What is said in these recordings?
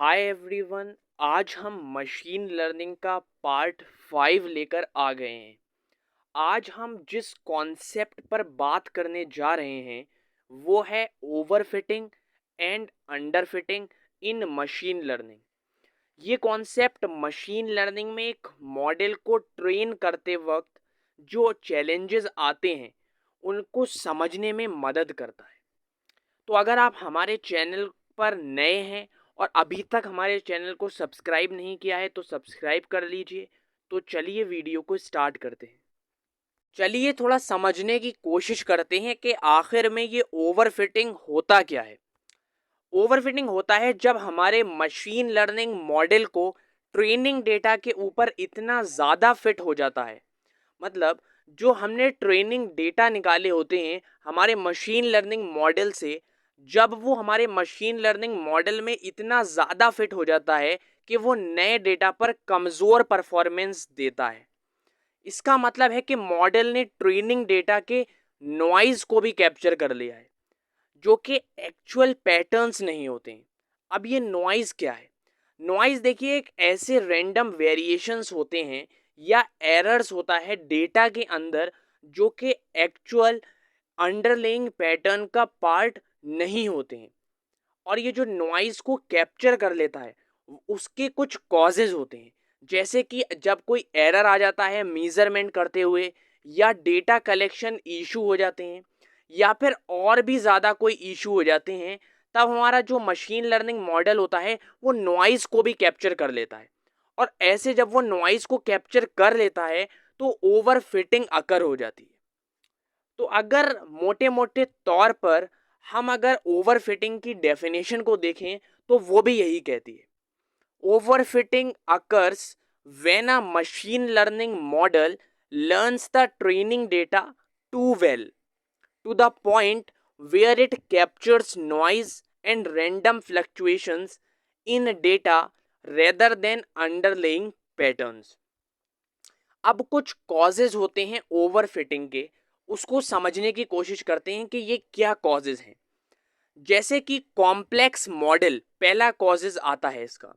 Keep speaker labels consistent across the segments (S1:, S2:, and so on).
S1: Hi everyone. आज हम machine learning का पार्ट 5 लेकर आ गए हैं। आज हम जिस कॉन्सेप्ट पर बात करने जा रहे हैं वो है overfitting and underfitting in machine learning. ये कॉन्सेप्ट मशीन लर्निंग में एक मॉडल को ट्रेन करते वक्त जो चैलेंजेस आते हैं उनको समझने में मदद करता है। तो अगर आप हमारे चैनल पर नए हैं और अभी तक हमारे चैनल को सब्सक्राइब नहीं किया है तो सब्सक्राइब कर लीजिए। तो चलिए वीडियो को स्टार्ट करते हैं। चलिए थोड़ा समझने की कोशिश करते हैं कि आखिर में ये ओवरफिटिंग होता क्या है। ओवरफिटिंग होता है जब हमारे मशीन लर्निंग मॉडल को ट्रेनिंग डेटा के ऊपर इतना ज़्यादा फिट हो जाता है। मतलब जो हमने ट्रेनिंग डेटा निकाले होते हैं हमारे मशीन लर्निंग मॉडल से, जब वो हमारे मशीन लर्निंग मॉडल में इतना ज़्यादा फिट हो जाता है कि वो नए डेटा पर कमज़ोर परफॉर्मेंस देता है। इसका मतलब है कि मॉडल ने ट्रेनिंग डेटा के नॉइज़ को भी कैप्चर कर लिया है जो कि एक्चुअल पैटर्न्स नहीं होते हैं। अब ये नॉइज़ क्या है? नॉइज़ देखिए एक ऐसे रैंडम वेरिएशंस होते हैं या एरर्स होता है डेटा के अंदर जो कि एक्चुअल अंडरलेइंग पैटर्न का पार्ट नहीं होते हैं। और ये जो नॉइज़ को कैप्चर कर लेता है उसके कुछ कॉजेज होते हैं, जैसे कि जब कोई एरर आ जाता है मेजरमेंट करते हुए, या डेटा कलेक्शन इशू हो जाते हैं, या फिर और भी ज़्यादा कोई इशू हो जाते हैं। तब हमारा जो मशीन लर्निंग मॉडल होता है वो नॉइज़ को भी कैप्चर कर लेता है। और ऐसे जब वो नॉइज़ को कैप्चर कर लेता है तो ओवर फिटिंग अकर हो जाती है। तो अगर मोटे मोटे तौर पर हम अगर ओवरफिटिंग की डेफिनेशन को देखें तो वो भी यही कहती है, overfitting occurs when a machine learning model learns the training data too well to the point where it captures noise and random fluctuations in data rather than underlying patterns। अब कुछ कॉजेज होते हैं ओवरफिटिंग के, उसको समझने की कोशिश करते हैं कि ये क्या कॉजेज हैं। जैसे कि कॉम्प्लेक्स मॉडल पहला कॉजेज आता है इसका।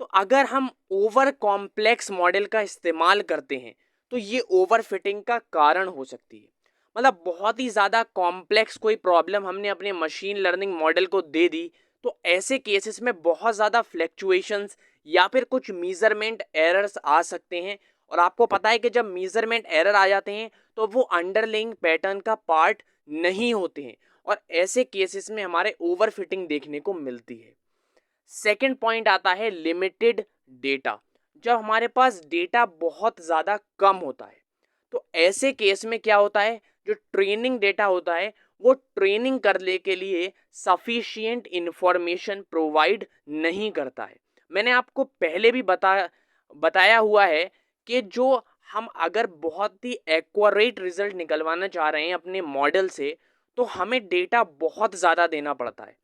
S1: तो अगर हम ओवर कॉम्प्लेक्स मॉडल का इस्तेमाल करते हैं तो ये ओवरफिटिंग का कारण हो सकती है। मतलब बहुत ही ज़्यादा कॉम्प्लेक्स कोई प्रॉब्लम हमने अपने मशीन लर्निंग मॉडल को दे दी तो ऐसे केसेस में बहुत ज़्यादा फ्लैक्चुएशंस या फिर कुछ मेजरमेंट एरर्स आ सकते हैं। और आपको पता है कि जब मेजरमेंट एरर आ जाते हैं तो वो अंडरलाइंग पैटर्न का पार्ट नहीं होते हैं, और ऐसे केसेस में हमारे ओवरफिटिंग देखने को मिलती है। सेकेंड पॉइंट आता है लिमिटेड डेटा। जब हमारे पास डेटा बहुत ज़्यादा कम होता है तो ऐसे केस में क्या होता है, जो ट्रेनिंग डेटा होता है वो ट्रेनिंग करने के लिए सफिशिएंट इंफॉर्मेशन प्रोवाइड नहीं करता है। मैंने आपको पहले भी बताया हुआ है कि जो हम अगर बहुत ही एक्यूरेट रिजल्ट निकलवाना चाह रहे हैं अपने मॉडल से तो हमें डेटा बहुत ज़्यादा देना पड़ता है।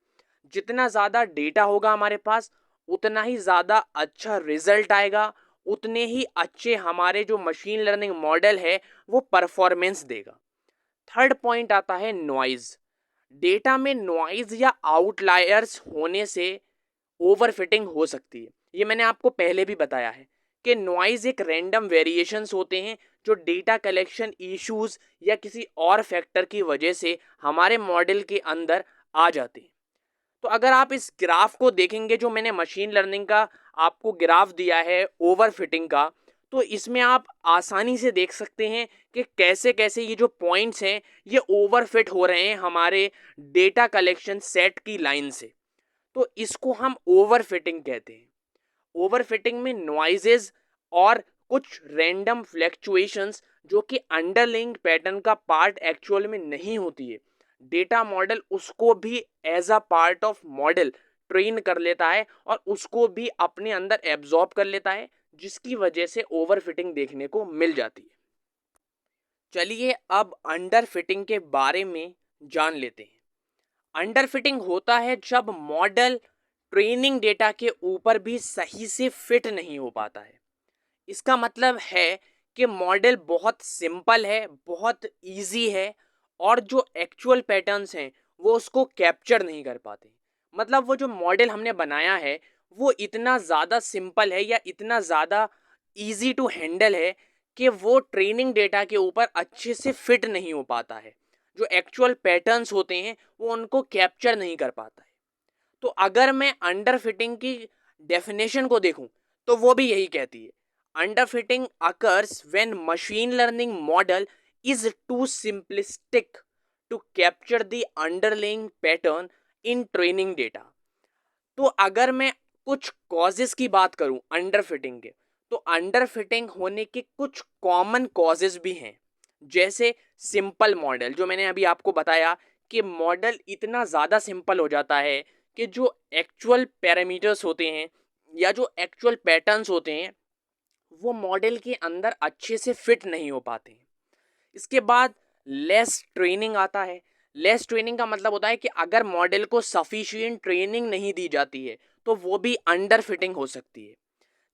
S1: जितना ज़्यादा डेटा होगा हमारे पास उतना ही ज़्यादा अच्छा रिजल्ट आएगा, उतने ही अच्छे हमारे जो मशीन लर्निंग मॉडल है वो परफॉर्मेंस देगा। थर्ड पॉइंट आता है नॉइज़। डेटा में नॉइज़ या आउटलायर्स होने से ओवरफिटिंग हो सकती है। ये मैंने आपको पहले भी बताया है कि नॉइज़ एक रैंडम वेरिएशंस होते हैं जो डेटा कलेक्शन इश्यूज या किसी और फैक्टर की वजह से हमारे मॉडल के अंदर आ जाते हैं। तो अगर आप इस ग्राफ को देखेंगे जो मैंने मशीन लर्निंग का आपको ग्राफ दिया है ओवरफिटिंग का, तो इसमें आप आसानी से देख सकते हैं कि कैसे कैसे ये जो पॉइंट्स हैं ये ओवरफिट हो रहे हैं हमारे डेटा कलेक्शन सेट की लाइन से। तो इसको हम ओवरफिटिंग कहते हैं। ओवरफिटिंग में नॉइजेज और कुछ रैंडम फ्लैक्चुएशंस जो कि अंडरलाइंग पैटर्न का पार्ट एक्चुअल में नहीं होती है, डेटा मॉडल उसको भी as a part of model train कर लेता है और उसको भी अपने अंदर एब्जॉर्ब कर लेता है, जिसकी वजह से ओवरफिटिंग देखने को मिल जाती है। चलिए अब अंडर फिटिंग के बारे में जान लेते हैं। अंडर फिटिंग होता है जब मॉडल ट्रेनिंग डेटा के ऊपर भी सही से फिट नहीं हो पाता है। इसका मतलब है कि मॉडल बहुत सिंपल है, बहुत इजी है, और जो एक्चुअल पैटर्न्स हैं वो उसको कैप्चर नहीं कर पाते। मतलब वो जो मॉडल हमने बनाया है वो इतना ज़्यादा सिंपल है या इतना ज़्यादा ईजी टू हैंडल है कि वो ट्रेनिंग डेटा के ऊपर अच्छे से फिट नहीं हो पाता है। जो एक्चुअल पैटर्न्स होते हैं वो उनको कैप्चर नहीं कर पाता है। तो अगर मैं अंडर फिटिंग की डेफिनेशन को देखूं तो वो भी यही कहती है, under fitting occurs when machine learning model is too simplistic to capture the underlying pattern in training data. तो अगर मैं कुछ कॉजेस की बात करूं अंडर फिटिंग के, तो अंडर फिटिंग होने के कुछ कॉमन कॉजेस भी हैं। जैसे सिंपल मॉडल, जो मैंने अभी आपको बताया कि मॉडल इतना ज़्यादा सिंपल हो जाता है कि जो एक्चुअल पैरामीटर्स होते हैं या जो एक्चुअल पैटर्न्स होते हैं वो मॉडल के अंदर अच्छे से फिट नहीं हो पाते हैं। इसके बाद लेस ट्रेनिंग आता है। लेस ट्रेनिंग का मतलब होता है कि अगर मॉडल को सफिशिएंट ट्रेनिंग नहीं दी जाती है तो वो भी अंडर फिटिंग हो सकती है।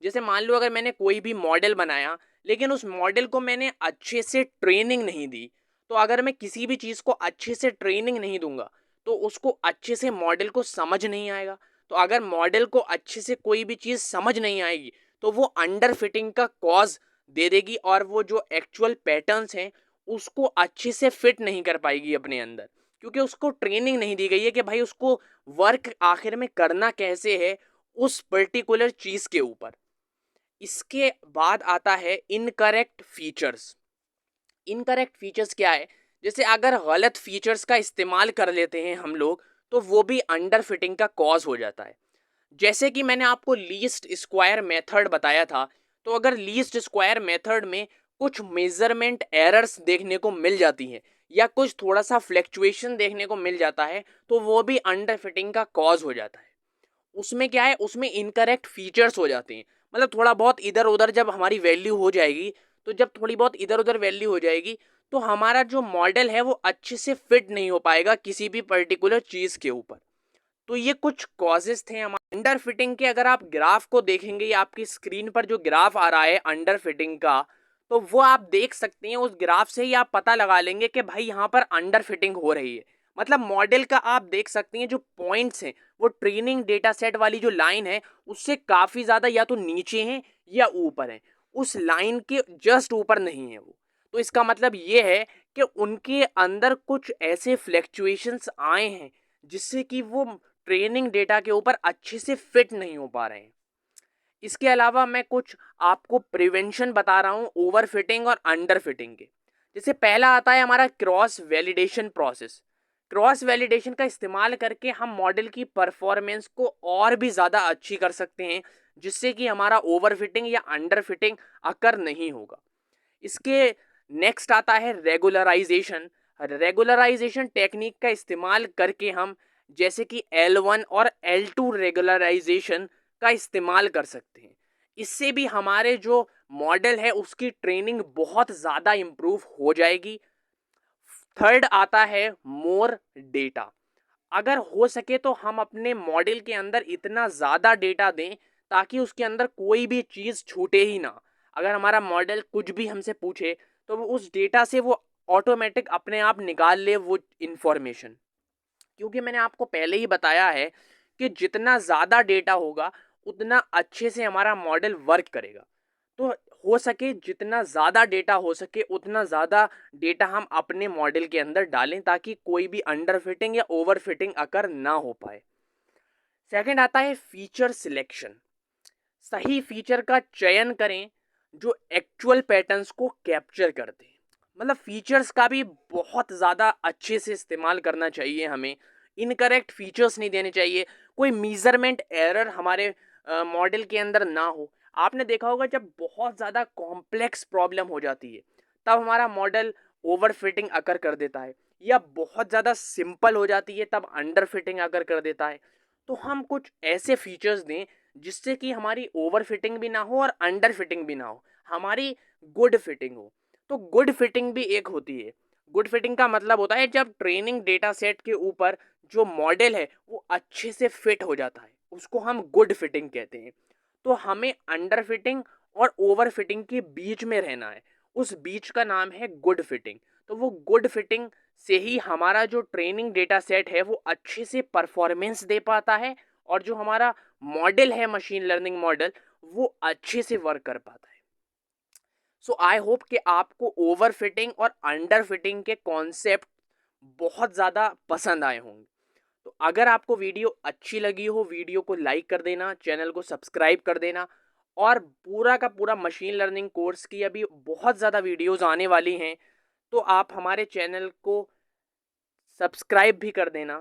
S1: जैसे मान लो अगर मैंने कोई भी मॉडल बनाया लेकिन उस मॉडल को मैंने अच्छे से ट्रेनिंग नहीं दी, तो अगर मैं किसी भी चीज़ को अच्छे से ट्रेनिंग नहीं दूंगा तो उसको अच्छे से मॉडल को समझ नहीं आएगा। तो अगर मॉडल को अच्छे से कोई भी चीज़ समझ नहीं आएगी तो वो अंडर फिटिंग का कॉज दे देगी और वो जो एक्चुअल पैटर्न्स हैं उसको अच्छे से फिट नहीं कर पाएगी अपने अंदर, क्योंकि उसको ट्रेनिंग नहीं दी गई है कि भाई उसको वर्क आखिर में करना कैसे है उस पर्टिकुलर चीज़ के ऊपर। इसके बाद आता है इनकरेक्ट फीचर्स। इनकरेक्ट फीचर्स क्या है? जैसे अगर गलत फीचर्स का इस्तेमाल कर लेते हैं हम लोग तो वो भी अंडर फिटिंग का कॉज हो जाता है। जैसे कि मैंने आपको लीस्ट स्क्वायर मेथड बताया था, तो अगर लीस्ट स्क्वायर मेथड में कुछ मेजरमेंट एरर्स देखने को मिल जाती हैं या कुछ थोड़ा सा फ्लैक्चुएशन देखने को मिल जाता है तो वो भी अंडर फिटिंग का कॉज हो जाता है। उसमें क्या है, उसमें इनकरेक्ट फीचर्स हो जाते हैं। मतलब थोड़ा बहुत इधर उधर जब हमारी वैल्यू हो जाएगी, तो जब थोड़ी बहुत इधर उधर वैल्यू हो जाएगी तो हमारा जो मॉडल है वो अच्छे से फिट नहीं हो पाएगा किसी भी पर्टिकुलर चीज़ के ऊपर। तो ये कुछ कॉजेस थे हमारे अंडर फिटिंग के। अगर आप ग्राफ को देखेंगे या आपकी स्क्रीन पर जो ग्राफ आ रहा है अंडर फिटिंग का, तो वो आप देख सकते हैं। उस ग्राफ से ही आप पता लगा लेंगे कि भाई यहाँ पर अंडर फिटिंग हो रही है। मतलब मॉडल का आप देख सकते हैं जो पॉइंट्स हैं वो ट्रेनिंग डेटा सेट वाली जो लाइन है उससे काफ़ी ज़्यादा या तो नीचे हैं या ऊपर हैं। उस लाइन के जस्ट ऊपर नहीं है वो। तो इसका मतलब ये है कि उनके अंदर कुछ ऐसे फ्लैक्चुएशंस आए हैं जिससे कि वो ट्रेनिंग डेटा के ऊपर अच्छे से फिट नहीं हो पा रहे हैं। इसके अलावा मैं कुछ आपको प्रिवेंशन बता रहा हूँ ओवर फिटिंग और अंडर फिटिंग के। जैसे पहला आता है हमारा cross validation process. Cross validation का इस्तेमाल करके हम मॉडल की परफॉर्मेंस को और भी ज़्यादा अच्छी कर सकते हैं जिससे कि हमारा ओवर फिटिंग या अंडर फिटिंग अकर नहीं होगा। इसके नेक्स्ट आता है रेगुलराइजेशन। रेगुलराइजेशन टेक्निक का इस्तेमाल करके हम जैसे कि L1 और L2 रेगुलराइजेशन का इस्तेमाल कर सकते हैं। इससे भी हमारे जो मॉडल है उसकी ट्रेनिंग बहुत ज़्यादा इम्प्रूव हो जाएगी। थर्ड आता है मोर डेटा। अगर हो सके तो हम अपने मॉडल के अंदर इतना ज़्यादा डेटा दें ताकि उसके अंदर कोई भी चीज़ छूटे ही ना। अगर हमारा मॉडल कुछ भी हमसे पूछे तो वो उस डेटा से वो ऑटोमेटिक अपने आप निकाल ले वो इंफॉर्मेशन। क्योंकि मैंने आपको पहले ही बताया है कि जितना ज़्यादा डेटा होगा उतना अच्छे से हमारा मॉडल वर्क करेगा। तो हो सके जितना ज़्यादा डेटा हो सके उतना ज़्यादा डेटा हम अपने मॉडल के अंदर डालें ताकि कोई भी अंडर फिटिंग या ओवर फिटिंग अकर ना हो पाए। सेकंड आता है फीचर सिलेक्शन। सही फीचर का चयन करें जो एक्चुअल पैटर्न्स को कैप्चर करते हैं। मतलब फीचर्स का भी बहुत ज़्यादा अच्छे से इस्तेमाल करना चाहिए हमें। इनकरेक्ट फीचर्स नहीं देने चाहिए। कोई मेजरमेंट एरर हमारे मॉडल के अंदर ना हो। आपने देखा होगा जब बहुत ज़्यादा कॉम्प्लेक्स प्रॉब्लम हो जाती है तब हमारा मॉडल ओवर फिटिंग अकर कर देता है, या बहुत ज़्यादा सिंपल हो जाती है तब अंडर फिटिंग अकर कर देता है। तो हम कुछ ऐसे फीचर्स दें जिससे कि हमारी ओवर फिटिंग भी ना हो और अंडर फिटिंग भी ना हो, हमारी गुड फिटिंग हो। तो गुड फिटिंग भी एक होती है। गुड फिटिंग का मतलब होता है जब ट्रेनिंग डेटा सेट के ऊपर जो मॉडल है वो अच्छे से फिट हो जाता है, उसको हम गुड फिटिंग कहते हैं। तो हमें अंडर फिटिंग और ओवर फिटिंग के बीच में रहना है, उस बीच का नाम है गुड फिटिंग। तो वो गुड फिटिंग से ही हमारा जो ट्रेनिंग डेटा सेट है वो अच्छे से परफॉर्मेंस दे पाता है और जो हमारा मॉडल है मशीन लर्निंग मॉडल वो अच्छे से वर्क कर पाता है। सो आई होप कि आपको ओवर फिटिंग और अंडर फिटिंग के कॉन्सेप्ट बहुत ज़्यादा पसंद आए होंगे। तो अगर आपको वीडियो अच्छी लगी हो, वीडियो को लाइक कर देना, चैनल को सब्सक्राइब कर देना, और पूरा का पूरा मशीन लर्निंग कोर्स की अभी बहुत ज़्यादा वीडियोस आने वाली हैं, तो आप हमारे चैनल को सब्सक्राइब भी कर देना।